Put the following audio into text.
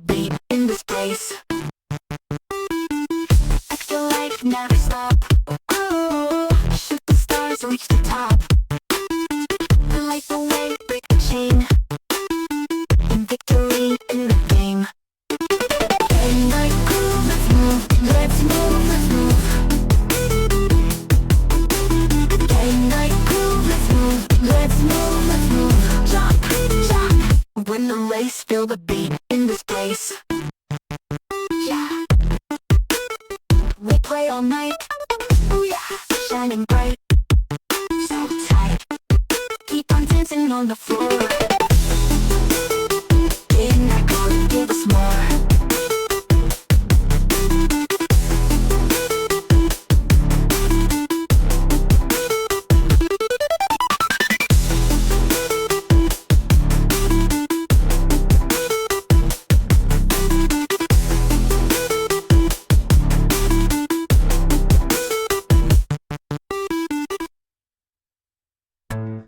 beat in this place. Extra life never stop. Oh, shoot the stars, reach the top. Light the way, break the chain. In victory in the game. Day night crew, let's move, let's move, let's move. Day night crew, let's move, let's move, let's move. Jump, jump. Win the race, feel the beat in this place.